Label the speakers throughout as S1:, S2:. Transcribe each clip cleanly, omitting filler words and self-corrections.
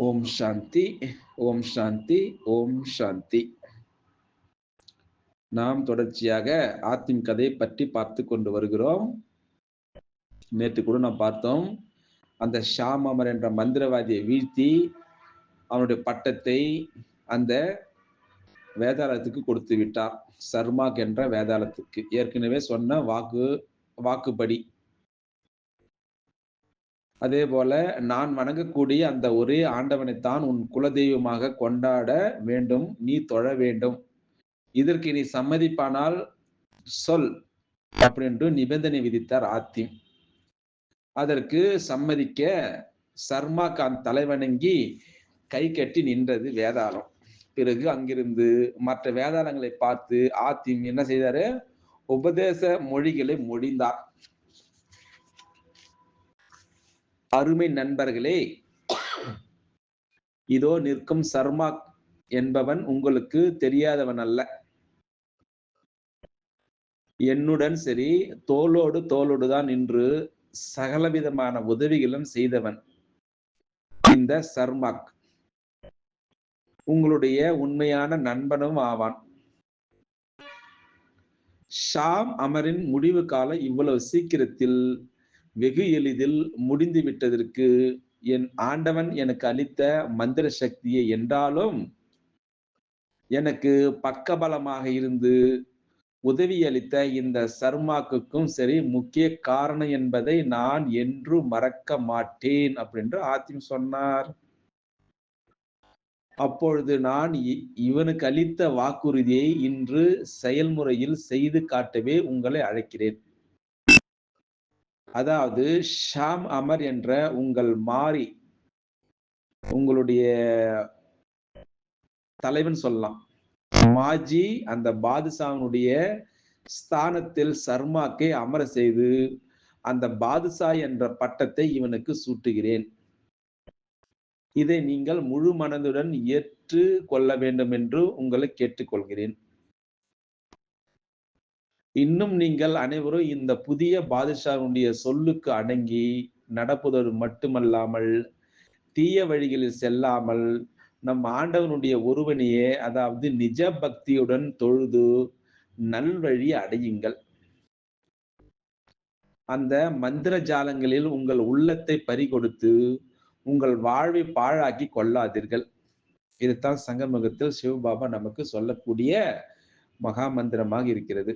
S1: ஓம் சாந்தி, ஓம் சாந்தி, ஓம் சாந்தி. நாம் தொடர்ச்சியாக ஆத்திம் கதை பற்றி பார்த்து கொண்டு வருகிறோம். நேற்று கூட நாம் பார்த்தோம், அந்த ஷாம் அமர் என்ற மந்திரவாதியை வீழ்த்தி அவனுடைய பட்டத்தை அந்த வேதாளத்துக்கு கொடுத்து விட்டார். சர்மாக் என்ற வேதாளத்துக்கு ஏற்கனவே சொன்ன வாக்குப்படி. அதே போல நான் வணங்கக்கூடிய அந்த ஒரே ஆண்டவனைத்தான் உன் குலதெய்வமாக கொண்டாட வேண்டும், நீ தொழ வேண்டும். இதற்கு நீ சம்மதிப்பானால் சொல் அப்படின்று நிபந்தனை விதித்தார் ஆத்திம். அதற்கு சம்மதிக்க சர்மாகாந்த் தலைவணங்கி கை கட்டி நின்றது வேதாளம். பிறகு அங்கிருந்து மற்ற வேதாளங்களை பார்த்து ஆத்திம் என்ன செய்தாரு? உபதேச மொழிகளை மொழிந்தார். அருமை நண்பர்களே, இதோ நிற்கும் சர்மாக் என்பவன் உங்களுக்கு தெரியாதவன் அல்ல. என்னுடன் சரி தோளோடு தோளோடுதான் நின்று சகலவிதமான உதவிகளும் செய்தவன் இந்த சர்மாக். உங்களுடைய உண்மையான நண்பனும் ஆவான். ஷாம் அமரின் முடிவு காலம் இவ்வளவு சீக்கிரத்தில் வெகு எளிதில் முடிந்து விட்டதற்கு என் ஆண்டவன் எனக்கு அளித்த மந்திர சக்தியை என்றாலும் எனக்கு பக்கபலமாக இருந்து உதவி அளித்த இந்த சர்மாக்குக்கும் சரி முக்கிய காரணம் என்பதை நான் என்று மறக்க மாட்டேன் அப்படின்னு ஆத்திம் சொன்னார். அப்பொழுது நான் இவனுக்கு அளித்த வாக்குறுதியை இன்று செயல்முறையில் செய்து காட்டவே உங்களை அழைக்கிறேன். அதாவது ஷாம் அமர் என்ற உங்கள் மாறி, உங்களுடைய தலைவன் சொல்லலாம், மாஜி அந்த பாதுஷாவினுடைய ஸ்தானத்தில் சர்மாக்கை அமர செய்து அந்த பாதுஷா என்ற பட்டத்தை இவனுக்கு சூட்டுகிறேன். இதை நீங்கள் முழு மனதுடன் ஏற்று கொள்ள வேண்டும் என்று உங்களை கேட்டுக்கொள்கிறேன். இன்னும் நீங்கள் அனைவரும் இந்த புதிய பாதுஷாவுடைய சொல்லுக்கு அடங்கி நடப்பதோடு மட்டுமல்லாமல் தீய வழிகளில் செல்லாமல் நம் ஆண்டவனுடைய ஒருவனையே, அதாவது நிஜ பக்தியுடன் தொழுது நல்வழி அடையுங்கள். அந்த மந்திர ஜாலங்களில் உங்கள் உள்ளத்தை பறிகொடுத்து உங்கள் வாழ்வை பாழாக்கி கொள்ளாதீர்கள். இதுதான் சங்கமகத்தில் சிவபாபா நமக்கு சொல்லக்கூடிய மகா மந்திரமாக இருக்கிறது.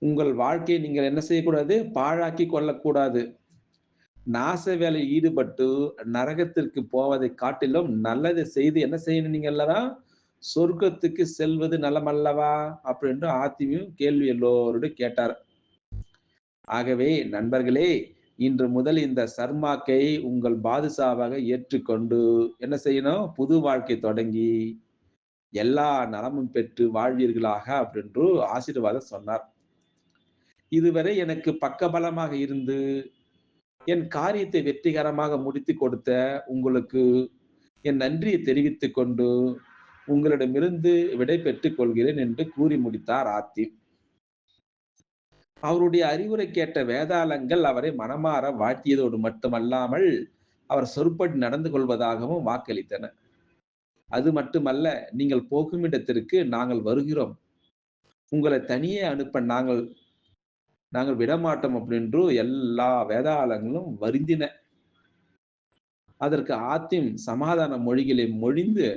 S1: உங்கள் வாழ்க்கையை நீங்கள் என்ன செய்யக்கூடாது? பாழாக்கி கொள்ளக்கூடாது. நாச வேலையில் ஈடுபட்டு நரகத்திற்கு போவதை காட்டிலும் நல்லதை செய்து என்ன செய்யணும்? நீங்க எல்லாரும் சொர்க்கத்துக்கு செல்வது நலமல்லவா அப்படின்னு ஆத்திமியும் கேள்வி எல்லோருடைய கேட்டார். ஆகவே நண்பர்களே, இன்று முதல் இந்த சர்மாக்கை உங்கள் பாதுஷாவாக ஏற்றுக்கொண்டு என்ன செய்யணும்? புது வாழ்க்கை தொடங்கி எல்லா நலமும் பெற்று வாழ்வீர்களாக அப்படின்று ஆசீர்வாதம் சொன்னார். இதுவரை எனக்கு பக்கபலமாக இருந்து என் காரியத்தை வெற்றிகரமாக முடித்து கொடுத்த உங்களுக்கு என் நன்றியை தெரிவித்துக் கொண்டு உங்களிடமிருந்து விடை பெற்றுக் கொள்கிறேன் என்று கூறி முடித்தார் ஆத்திம். அவருடைய அறிவுரை கேட்ட வேதாளங்கள் அவரை மனமாற வாழ்த்தியதோடு மட்டுமல்லாமல் அவர் சொற்படி நடந்து கொள்வதாகவும் வாக்களித்தன. அது மட்டுமல்ல, நீங்கள் போகும் இடத்திற்கு நாங்கள் வருகிறோம், உங்களை தனியே அனுப்ப நாங்கள் விடமாட்டோம் அப்படின்று எல்லா வேதாளங்களும் வருந்தின. அதற்கு ஆத்திம் சமாதான மொழிகளை மொழிந்து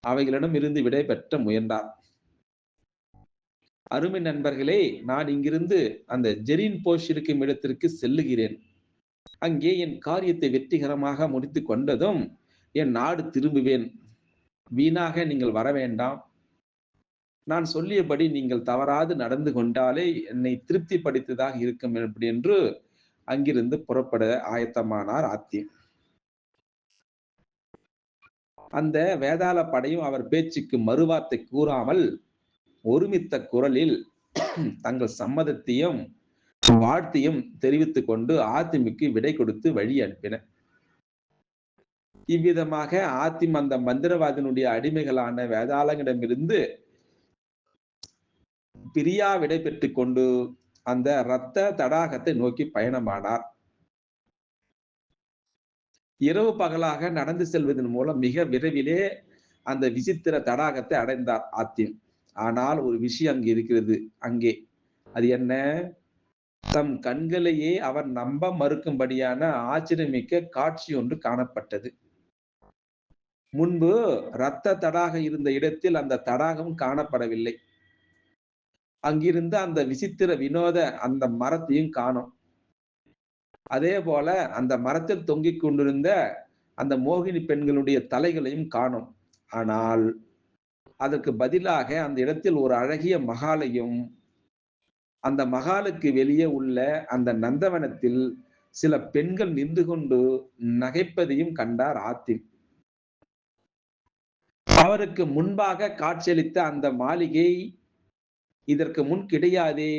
S1: அவைகளிடம் இருந்து விடை பெற்ற முயன்றார். அருமை நண்பர்களே, நான் இங்கிருந்து அந்த ஜெரின் போஷ் இருக்கும் இடத்திற்கு செல்லுகிறேன். அங்கே என் காரியத்தை வெற்றிகரமாக முடித்துக் கொண்டதும் என் நாடு திரும்புவேன். வீணாக நீங்கள் வர வேண்டாம். நான் சொல்லியபடி நீங்கள் தவறாது நடந்து கொண்டாலே என்னை திருப்திப்படுத்ததாக இருக்கும் அப்படி என்று அங்கிருந்து புறப்பட ஆயத்தமானார் ஆத்திம். அந்த வேதாள படையும் அவர் பேச்சுக்கு மறுவார்த்தை கூறாமல் ஒருமித்த குரலில் தங்கள் சம்மதத்தையும் வாழ்த்தையும் தெரிவித்துக் கொண்டு ஆத்திமுக்கு விடை கொடுத்து வழி அனுப்பின. இவ்விதமாக ஆத்திம் அந்த மந்திரவாதியினுடைய அடிமைகளான வேதாளங்களிடமிருந்து பிரியா விடை பெற்றுக் கொண்டு அந்த இரத்த தடாகத்தை நோக்கி பயணமானார். இரவு பகலாக நடந்து செல்வதன் மூலம் மிக விரைவிலே அந்த விசித்திர தடாகத்தை அடைந்தார் ஆத்திம். ஆனால் ஒரு விஷயம் அங்கே இருக்கிறது. அங்கே அது என்ன? தம் கண்களையே அவர் நம்ப மறுக்கும்படியான ஆச்சரியமிக்க காட்சி ஒன்று காணப்பட்டது. முன்பு இரத்த தடாகம் இருந்த இடத்தில் அந்த தடாகம் காணப்படவில்லை. அங்கிருந்த அந்த விசித்திர வினோத அந்த மரத்தையும் காணோம். அதே போல அந்த மரத்தில் தொங்கிக் கொண்டிருந்த அந்த மோகினி பெண்களுடைய தலைகளையும் காணோம். ஆனால் அதற்கு பதிலாக அந்த இடத்தில் ஒரு அழகிய மகாலையும், அந்த மகாலுக்கு வெளியே உள்ள அந்த நந்தவனத்தில் சில பெண்கள் நின்று கொண்டு நகைப்பதையும் கண்டார் ஆத்திம். அவருக்கு முன்பாக காட்சியளித்த அந்த மாளிகை இதற்கு முன் கிடையாதே!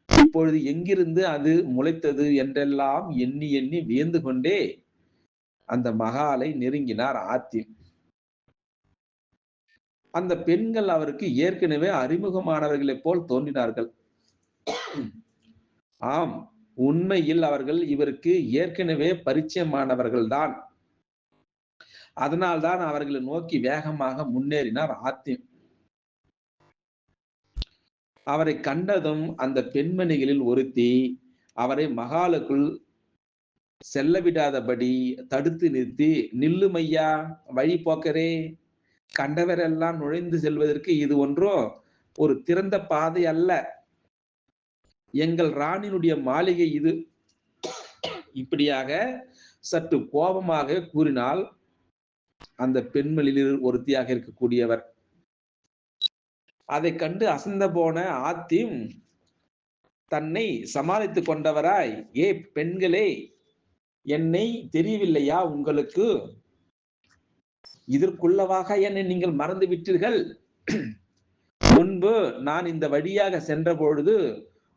S1: இப்பொழுது எங்கிருந்து அது முளைத்தது என்றெல்லாம் எண்ணி எண்ணி வியந்து கொண்டே அந்த மகாலை நெருங்கினார் ஆத்திம். அந்த பெண்கள் அவருக்கு ஏற்கனவே அறிமுகமானவர்களைப் போல் தோன்றினார்கள். ஆம், உண்மையில் அவர்கள் இவருக்கு ஏற்கனவே பரிச்சயமானவர்கள்தான். அதனால்தான் அவர்களை நோக்கி வேகமாக முன்னேறினார் ஆத்திம். அவரை கண்டதும் அந்த பெண்மணிகளில் ஒருத்தி அவரை மகாலுக்குள் செல்ல விடாதபடி தடுத்து நிறுத்தி, "நில்லும் ஐயா, வழிப்போக்கரே! கண்டவரெல்லாம் நுழைந்து செல்வதற்கு இது ஒன்றும் ஒரு திறந்த பாதை அல்ல. எங்கள் ராணியினுடைய மாளிகை இது." இப்படியாக சற்று கோபமாக கூறினாள் அந்த பெண்மணிகளில் ஒருத்தியாக இருக்கக்கூடியவர். அதைக் கண்டு அசந்து போன ஆத்திம் தன்னை சமாளித்துக் கொண்டவராய், "ஏ பெண்களே, என்னை தெரியவில்லையா உங்களுக்கு? இதற்குள்ளவாக என்னை நீங்கள் மறந்து விட்டீர்கள்? முன்பு நான் இந்த வழியாக சென்ற பொழுது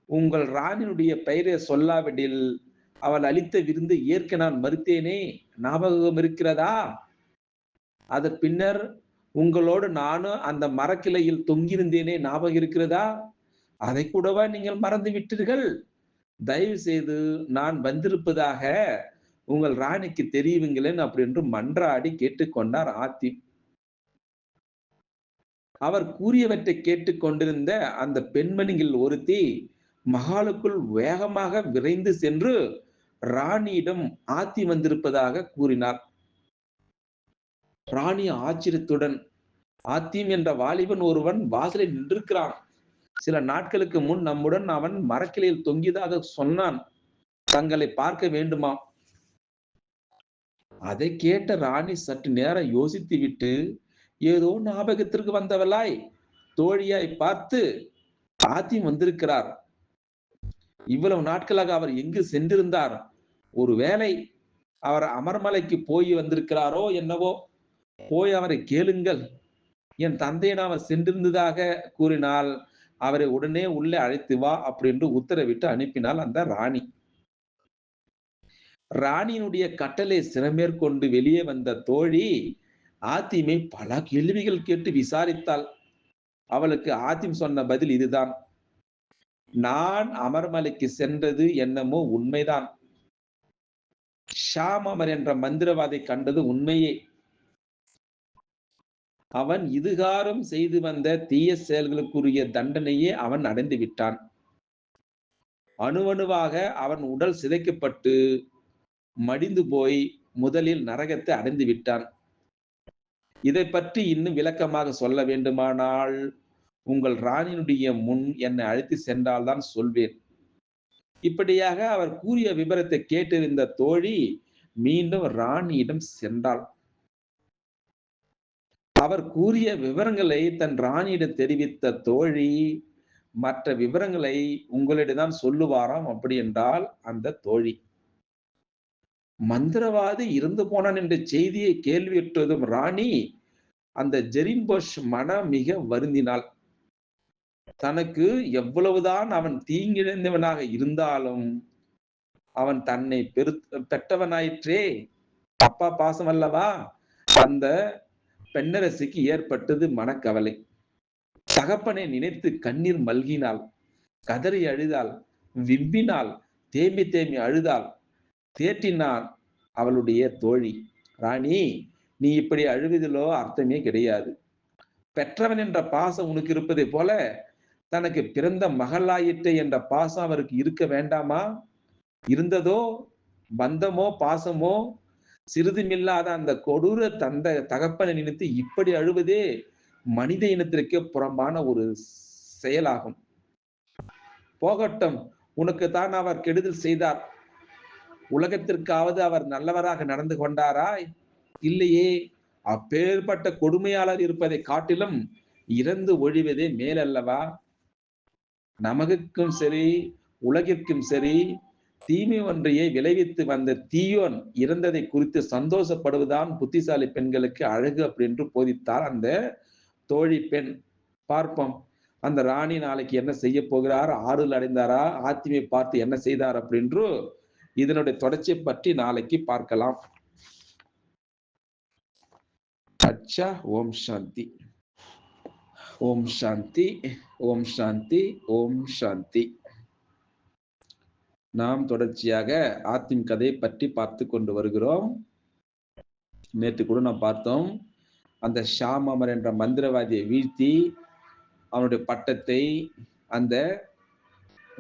S1: உங்கள் ராணியினுடைய பெயரை சொல்லாவிடில் அவள் அளித்த விருந்தை ஏற்க நான் மறுத்தேனே, ஞாபகம் இருக்கிறதா? அதன் பின்னர் உங்களோடு நானும் அந்த மரக்கிளையில் தொங்கியிருந்தேனே, ஞாபகம் இருக்கிறதா? அதை கூடவா நீங்கள் மறந்து விட்டீர்கள்? தயவு செய்து நான் வந்திருப்பதாக உங்கள் ராணிக்கு தெரிவிங்களேன்" அப்படி என்று மன்றாடி கேட்டுக்கொண்டார் ஆத்திம். அவர் கூறியவற்றை கேட்டுக் கொண்டிருந்த அந்த பெண்மணிகள் ஒருத்தி மகாலுக்குள் வேகமாக விரைந்து சென்று ராணியிடம் ஆத்தி வந்திருப்பதாக கூறினார். ராணி ஆச்சரியத்துடன், "ஆத்திம் என்ற வாலிபன் ஒருவன் வாசலில் நின்றிருக்கிறான். சில நாட்களுக்கு முன் நம்முடன் அவன் மரக்கிளையில் தொங்கியதாக சொன்னான். தங்களை பார்க்க வேண்டுமாம்." அதை கேட்ட ராணி சற்று நேரம் யோசித்துவிட்டு, ஏதோ ஞாபகத்திற்கு வந்தவளாய் தோழியாய் பார்த்து, "ஆத்திம் வந்திருக்கிறார். இவ்வளவு நாட்களாக அவர் எங்கு சென்றிருந்தார்? ஒருவேளை அவர் அமர்மலைக்கு போய் வந்திருக்கிறாரோ என்னவோ? போய் அவரை கேளுங்கள். என் தந்தையிடம் அவர் சென்றிருந்ததாக கூறினால் அவரை உடனே உள்ளே அழைத்து வா" அப்படி என்று உத்தரவிட்டு அனுப்பினாள் அந்த ராணி. ராணியினுடைய கட்டளை சிரமேற்கொண்டு வெளியே வந்த தோழி ஆத்திமை பல கேள்விகள் கேட்டு விசாரித்தாள். அவளுக்கு ஆத்திம் சொன்ன பதில் இதுதான்: "நான் அமர்மலைக்கு சென்றது என்னமோ உண்மைதான். ஷாமமர் என்ற மந்திரவாதை கண்டது உண்மையே. அவன் இதுகாரும் செய்து வந்த தீய செயல்களுக்குரிய தண்டனையே அவன் அடைந்து விட்டான். அணுவணுவாக அவன் உடல் சிதைக்கப்பட்டு மடிந்து போய் முதலில் நரகத்தை அடைந்து விட்டான். இதைப் பற்றி இன்னும் விளக்கமாக சொல்ல வேண்டுமானால் உங்கள் ராணியினுடைய முன் என்னை அழைத்து சென்றால்தான் சொல்வேன்." இப்படியாக அவர் கூறிய விபரத்தை கேட்டிருந்த தோழி மீண்டும் ராணியிடம் சென்றாள். அவர் கூறிய விவரங்களை தன் ராணியிடம் தெரிவித்த தோழி, "மற்ற விவரங்களை உங்களிடம் தான் சொல்லுவாராம்." அப்படி என்றால் அந்த தோழி. மந்திரவாதி இறந்து போனான் என்ற செய்தியை கேள்வியுற்றதும் ராணி அந்த ஜெரின்போஷ் மனம் மிக வருந்தினாள். தனக்கு எவ்வளவுதான் அவன் தீங்கிழைந்தவனாக இருந்தாலும் அவன் தன்னை பெற்றவனாயிற்றே, அப்பா பாசம் அல்லவா? அந்த பெண்ணரசிக்கு ஏற்பட்டது மனக்கவலை. தகப்பனை நினைத்து கண்ணீர் மல்கினாள், கதறி அழுதாள், விம்மினாள், தேம்பி தேம்பி அழுதாள், தேற்றினாள். அவளுடைய தோழி. ராணி, நீ இப்படி அழுவதிலோ அர்த்தமே கிடையாது. பெற்றவன் என்ற பாசம் உனக்கு இருப்பதைப் போல, தனக்கு பிறந்த மகளாயிற்றே என்ற பாசம் அவருக்கு இருக்க வேண்டாமா? இருந்ததோ, பந்தமோ, பாசமோ சிறிதுமில்லாத அந்த கொடூர தகப்பனை நினைத்து இப்படி அழுவதே மனித இனத்திற்கே புறம்பான ஒரு செயலாகும். போகட்டும், உனக்கு தான் அவர் கெடுதல் செய்தார். உலகத்திற்காவது அவர் நல்லவராக நடந்து கொண்டாரா? இல்லையே. அப்பேற்பட்ட கொடுமையாளர் இருப்பதை காட்டிலும் இறந்து ஒழிவதே மேலல்லவா? நமக்கும் சரி, உலகிற்கும் சரி, தீமை ஒன்றையே விளைவித்து வந்த தீயோன் இறந்ததை குறித்து சந்தோஷப்படுவதுதான் புத்திசாலி பெண்களுக்கு அழகு அப்படின்னு போதித்தார் அந்த தோழி பெண். பார்ப்போம். அந்த ராணி நாளைக்கு என்ன செய்ய போகிறார்? ஆறுதல் அடைந்தாரா? ஆத்திமை பார்த்து என்ன செய்தார் அப்படின்று இதனுடைய தொடர்ச்சியை பற்றி நாளைக்கு பார்க்கலாம். அச்சா. ஓம் சாந்தி. ஓம் சாந்தி. ஓம் சாந்தி. ஓம் சாந்தி. நாம் தொடர்ச்சியாக ஆத்திம் கதையை பற்றி பார்த்து கொண்டு வருகிறோம். நேற்று கூட நாம் பார்த்தோம், அந்த ஷாம் அமர் என்ற மந்திரவாதியை வீழ்த்தி அவனுடைய பட்டத்தை அந்த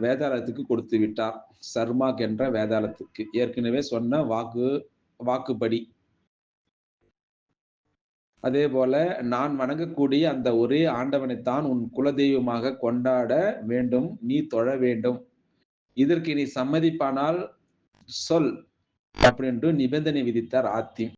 S1: வேதாளத்துக்கு கொடுத்து விட்டார். சர்மாக் என்ற வேதாளத்துக்கு. ஏற்கனவே சொன்ன வாக்குப்படி. அதே போல நான் வணங்கக்கூடிய அந்த ஒரே ஆண்டவனைத்தான் உன் குலதெய்வமாக கொண்டாட வேண்டும், நீ தொழ வேண்டும். இதற்கு நீ சம்மதிப்பானால் சொல் அப்படின்று நிபந்தனை விதித்தார் ஆத்திம்.